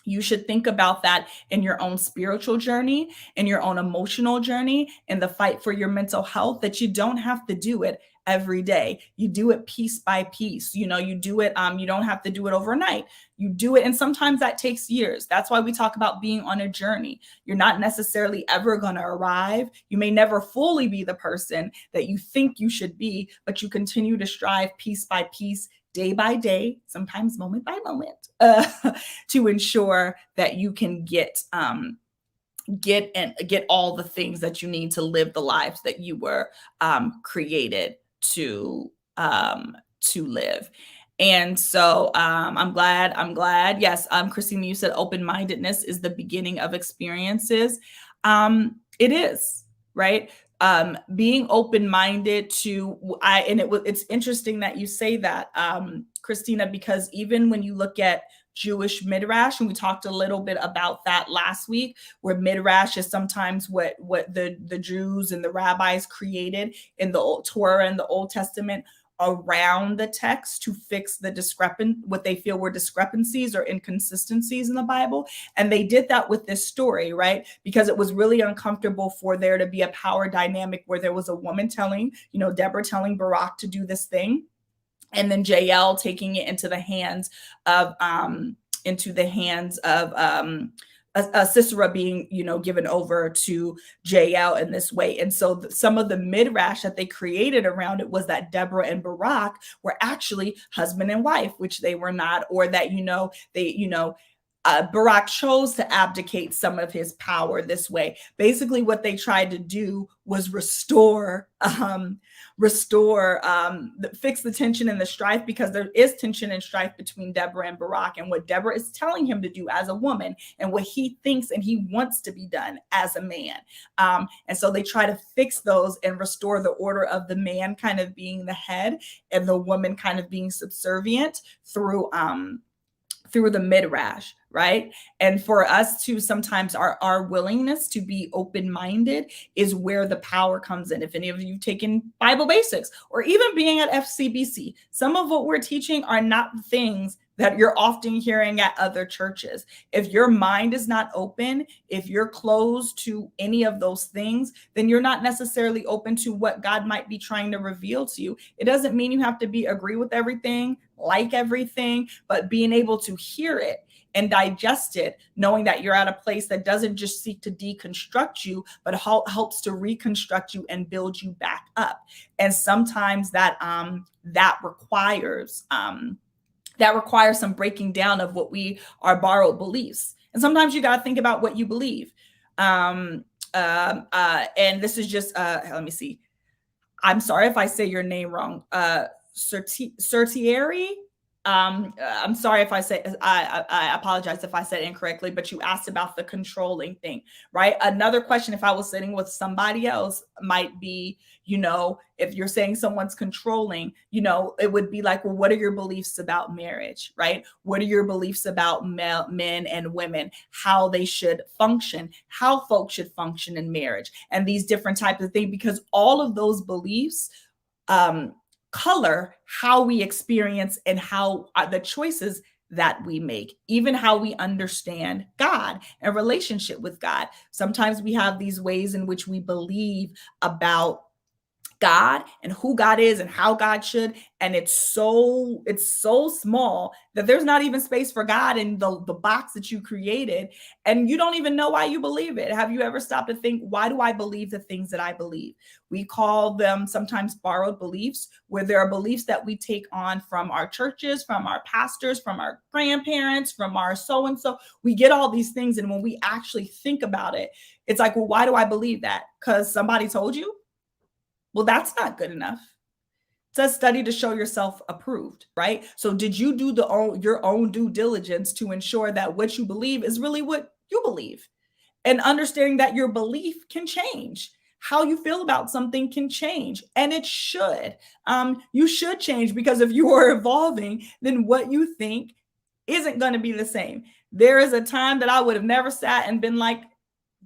You should think about that in your own spiritual journey, in your own emotional journey, in the fight for your mental health, that you don't have to do it every day. You do it piece by piece. You do it. You don't have to do it overnight. You do it. And sometimes that takes years. That's why we talk about being on a journey. You're not necessarily ever going to arrive. You may never fully be the person that you think you should be, but you continue to strive piece by piece, day by day, sometimes moment by moment, to ensure that you can get all the things that you need to live the lives that you were created to live. And so I'm glad. Yes, Christina, you said open-mindedness is the beginning of experiences. It is, right? Being open-minded it's interesting that you say that, Christina, because even when you look at Jewish midrash, and we talked a little bit about that last week, where midrash is sometimes what the Jews and the rabbis created in the Old Torah and the Old Testament around the text to fix what they feel were discrepancies or inconsistencies in the Bible. And they did that with this story, right? Because it was really uncomfortable for there to be a power dynamic where there was a woman telling, Deborah telling Barak to do this thing, and then Jael taking it into the hands of Sisera being, given over to Jael in this way. And so some of the midrash that they created around it was that Deborah and Barak were actually husband and wife, which they were not, or that, Barak chose to abdicate some of his power this way. Basically, what they tried to do was fix the tension and the strife, because there is tension and strife between Deborah and Barak, and what Deborah is telling him to do as a woman, and what he thinks and he wants to be done as a man. And so they try to fix those and restore the order of the man kind of being the head and the woman kind of being subservient through the midrash, right? And for us to sometimes our willingness to be open-minded is where the power comes in. If any of you have taken Bible basics or even being at FCBC, some of what we're teaching are not things that you're often hearing at other churches. If your mind is not open, if you're closed to any of those things, then you're not necessarily open to what God might be trying to reveal to you. It doesn't mean you have to agree with everything, like everything, but being able to hear it and digest it, knowing that you're at a place that doesn't just seek to deconstruct you, but helps to reconstruct you and build you back up. And sometimes that requires some breaking down of what we are borrowed beliefs. And sometimes you got to think about what you believe. And this is just, let me see. I'm sorry if I say your name wrong. Certieri. I'm sorry if I said, I apologize if I said incorrectly, but you asked about the controlling thing, right? Another question, if I was sitting with somebody else, might be, if you're saying someone's controlling, it would be like, well, what are your beliefs about marriage, right? What are your beliefs about men and women, how they should function, how folks should function in marriage, and these different types of things, because all of those beliefs, color how we experience and how the choices that we make, even how we understand God and relationship with God. Sometimes we have these ways in which we believe about God and who God is and how God should. And it's so small that there's not even space for God in the box that you created. And you don't even know why you believe it. Have you ever stopped to think, why do I believe the things that I believe? We call them sometimes borrowed beliefs, where there are beliefs that we take on from our churches, from our pastors, from our grandparents, from our so-and-so. We get all these things. And when we actually think about it, it's like, well, why do I believe that? Because somebody told you? Well, that's not good enough. It says study to show yourself approved, right? So did you do your own due diligence to ensure that what you believe is really what you believe? And understanding that your belief can change. How you feel about something can change, and it should. You should change, because if you are evolving, then what you think isn't going to be the same. There is a time that I would have never sat and been like,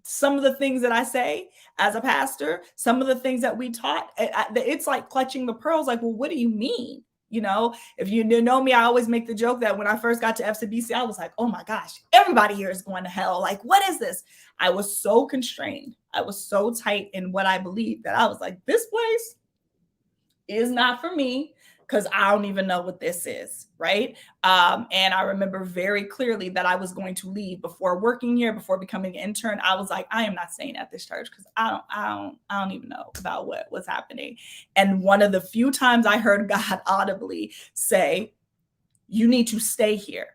some of the things that I say as a pastor, some of the things that we taught, it's like clutching the pearls. Like, well, what do you mean? If you know me, I always make the joke that when I first got to FCBC, I was like, oh my gosh, everybody here is going to hell. Like, what is this? I was so constrained. I was so tight in what I believed that I was like, this place is not for me, because I don't even know what this is, right? And I remember very clearly that I was going to leave before working here, before becoming an intern. I was like, I am not staying at this church, because I don't even know about what was happening. And one of the few times I heard God audibly say, you need to stay here.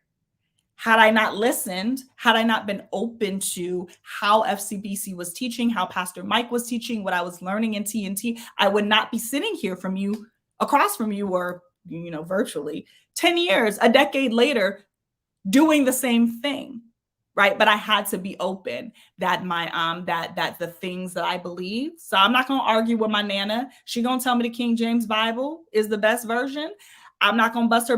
Had I not listened, had I not been open to how FCBC was teaching, how Pastor Mike was teaching, what I was learning in TNT, I would not be sitting here across from you, or, virtually 10 years, a decade later, doing the same thing. Right. But I had to be open that that the things that I believe. So I'm not going to argue with my Nana. She going to tell me the King James Bible is the best version. I'm not going to bust her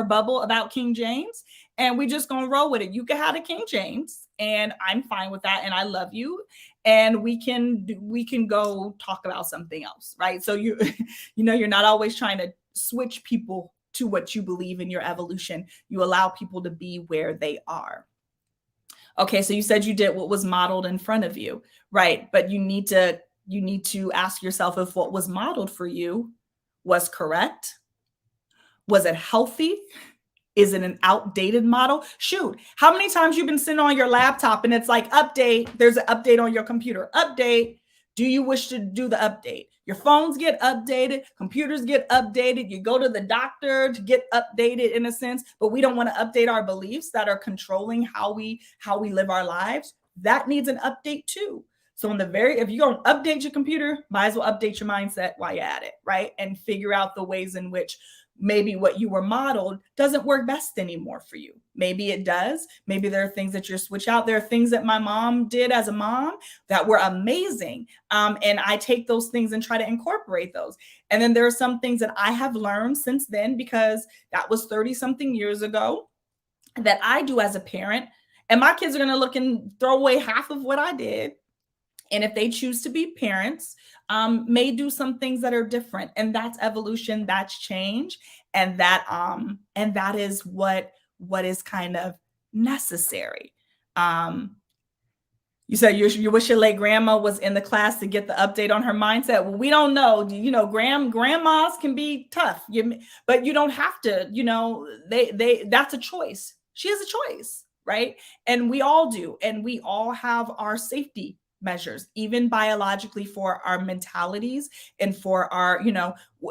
bubble about King James, and we just going to roll with it. You can have the King James, and I'm fine with that. And I love you. And we can go talk about something else. Right. So you're not always trying to switch people to what you believe in your evolution. You allow people to be where they are. Okay. So you said you did what was modeled in front of you. Right. But you need to ask yourself if what was modeled for you was correct. Was it healthy? Is it an outdated model? Shoot, how many times you've been sitting on your laptop and it's like, update, there's an update on your computer, update Do you wish to do the update? Your phones get updated, computers get updated, you go to the doctor to get updated in a sense, but we don't want to update our beliefs that are controlling how we live our lives. That needs an update too. So if you're going to update your computer, might as well update your mindset while you're at it, right? And figure out the ways in which maybe what you were modeled doesn't work best anymore for you. Maybe it does. Maybe there are things that you're switch out. There are things that my mom did as a mom that were amazing. And I take those things and try to incorporate those. And then there are some things that I have learned since then, because that was 30 something years ago, that I do as a parent. And my kids are going to look and throw away half of what I did. And if they choose to be parents, may do some things that are different. And that's evolution, that's change. And that is what is kind of necessary. You said you wish your late grandma was in the class to get the update on her mindset. Well, we don't know. Grandmas can be tough, but you don't have to, that's a choice. She has a choice, right? And we all do. And we all have our safety measures, even biologically, for our mentalities and for our,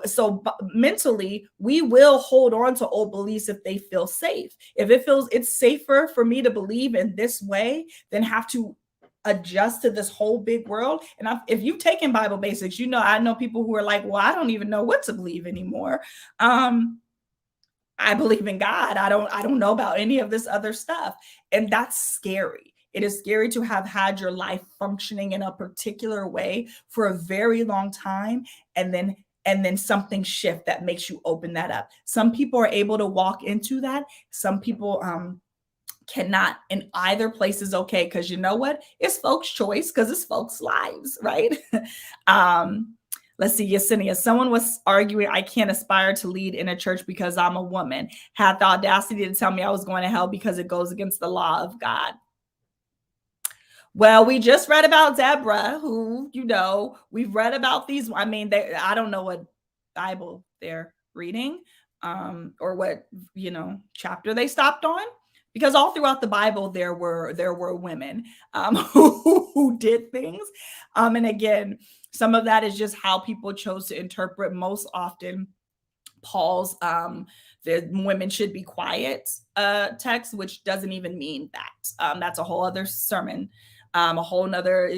so mentally, we will hold on to old beliefs if they feel safe. If it feels it's safer for me to believe in this way than have to adjust to this whole big world. And if you've taken Bible basics, I know people who are like, well, I don't even know what to believe anymore. I believe in God. I don't know about any of this other stuff. And that's scary. It is scary to have had your life functioning in a particular way for a very long time, and then something shift that makes you open that up. Some people are able to walk into that. Some people cannot, and either place is okay, because you know what? It's folks' choice, because it's folks' lives, right? Let's see, Yesenia. Someone was arguing, I can't aspire to lead in a church because I'm a woman. Had the audacity to tell me I was going to hell because it goes against the law of God. Well, we just read about Deborah, who, we've read about these. I mean, I don't know what Bible they're reading, or what, chapter they stopped on, because all throughout the Bible, there were women who did things. And again, some of that is just how people chose to interpret. Most often, Paul's the women should be quiet text, which doesn't even mean that. That's a whole other sermon. A whole nother,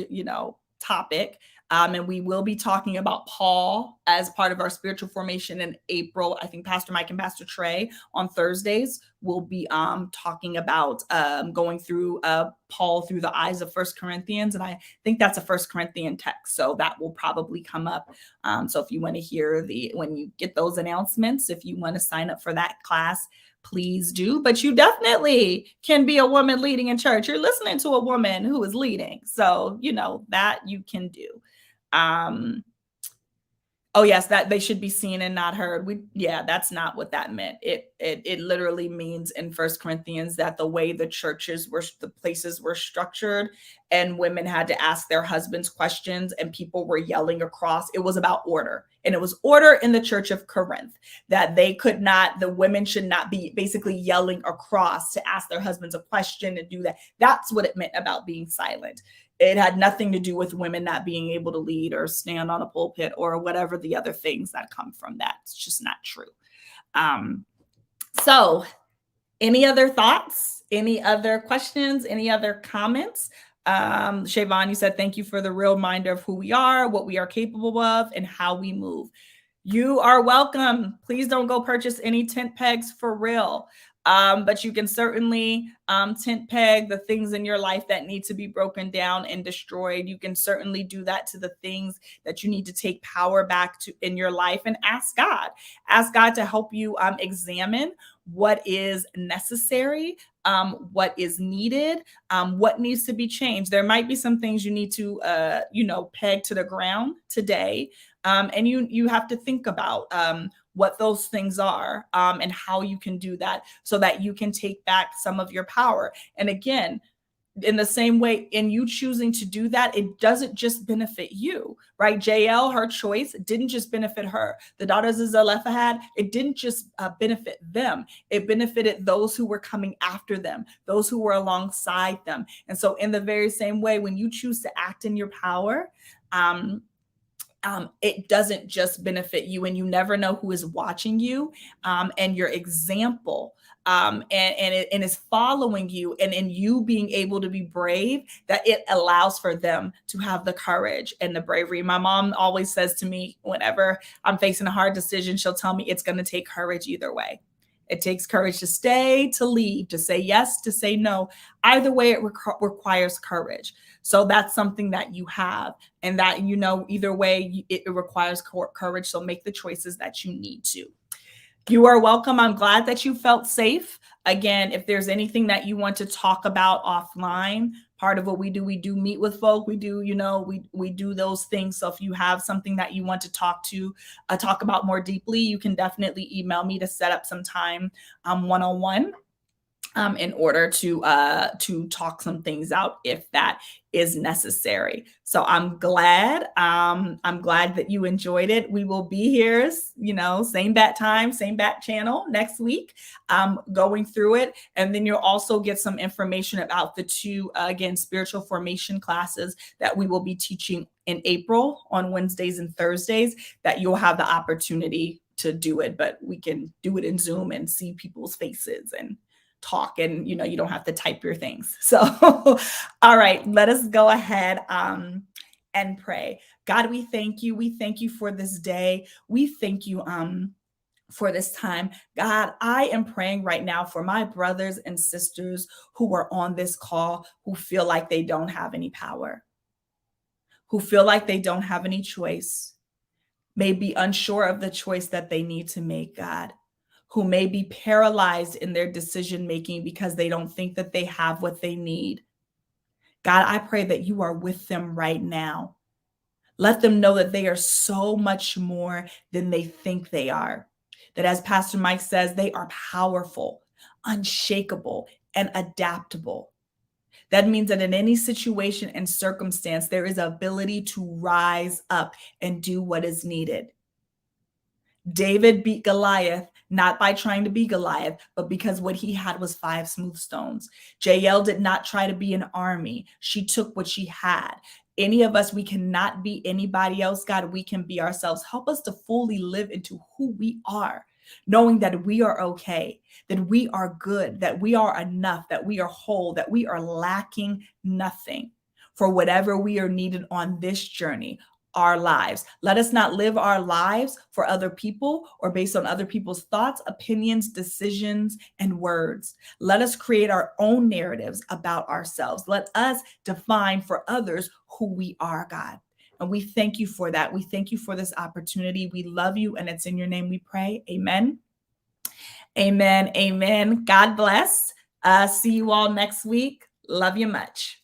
topic. And we will be talking about Paul as part of our spiritual formation in April. I think Pastor Mike and Pastor Trey on Thursdays will be talking about going through Paul through the eyes of 1 Corinthians. And I think that's a 1 Corinthian text. So that will probably come up. So if you want to hear when you get those announcements, if you want to sign up for that class, please do. But you definitely can be a woman leading in church. You're listening to a woman who is leading. So, that you can do. Oh yes, that they should be seen and not heard. That's not what that meant. It literally means in 1 Corinthians that the way the places were structured, and women had to ask their husbands questions, and people were yelling across. It was about order. And it was order in the church of Corinth, that the women should not be basically yelling across to ask their husbands a question and do that. That's what it meant about being silent. It had nothing to do with women not being able to lead or stand on a pulpit or whatever the other things that come from that. It's just not true. So any other thoughts? Any other questions? Any other comments? Shavon, you said, thank you for the real reminder of who we are, what we are capable of, and how we move. You are welcome. Please don't go purchase any tent pegs for real. But you can certainly tent peg the things in your life that need to be broken down and destroyed. You can certainly do that to the things that you need to take power back to in your life, and ask God to help you examine what is necessary, what is needed, what needs to be changed. There might be some things you need to, peg to the ground today. And you have to think about what those things are, and how you can do that so that you can take back some of your power. And again, in the same way, in you choosing to do that, it doesn't just benefit you, right? Jael, her choice didn't just benefit her. The daughters of Zelophehad, it didn't just benefit them. It benefited those who were coming after them, those who were alongside them. And so in the very same way, when you choose to act in your power, it doesn't just benefit you, and you never know who is watching you, and your example, and is following you, and in you being able to be brave, that it allows for them to have the courage and the bravery. My mom always says to me, whenever I'm facing a hard decision, she'll tell me it's going to take courage either way. It takes courage to stay, to leave, to say yes, to say no. Either way, it requires courage. So that's something that you have, and that, either way, it requires courage. So make the choices that you need to. You are welcome. I'm glad that you felt safe. Again, if there's anything that you want to talk about offline, part of what we do meet with folk. We do, we do those things. So if you have something that you want to talk about more deeply, you can definitely email me to set up some time one-on-one. In order to talk some things out if that is necessary. So I'm glad that you enjoyed it. We will be here, same bat time, same bat channel next week, going through it. And then you'll also get some information about the two, again, spiritual formation classes that we will be teaching in April on Wednesdays and Thursdays, that you'll have the opportunity to do it, but we can do it in Zoom and see people's faces and talk, and you don't have to type your things. So all right, let us go ahead and pray. God, we thank you. We thank you for this day. We thank you for this time. God, I am praying right now for my brothers and sisters who are on this call, who feel like they don't have any power, who feel like they don't have any choice, may be unsure of the choice that they need to make, God, who may be paralyzed in their decision-making because they don't think that they have what they need. God, I pray that you are with them right now. Let them know that they are so much more than they think they are. That, as Pastor Mike says, they are powerful, unshakable, and adaptable. That means that in any situation and circumstance, there is ability to rise up and do what is needed. David beat Goliath, not by trying to be Goliath, but because what he had was 5 smooth stones. Jael did not try to be an army. She took what she had. Any of us, we cannot be anybody else. God, we can be ourselves. Help us to fully live into who we are, knowing that we are okay, that we are good, that we are enough, that we are whole, that we are lacking nothing for whatever we are needed on this journey, our lives. Let us not live our lives for other people or based on other people's thoughts, opinions, decisions, and words. Let us create our own narratives about ourselves. Let us define for others who we are, God. And we thank you for that. We thank you for this opportunity. We love you, and it's in your name we pray. Amen. Amen. Amen. God bless. See you all next week. Love you much.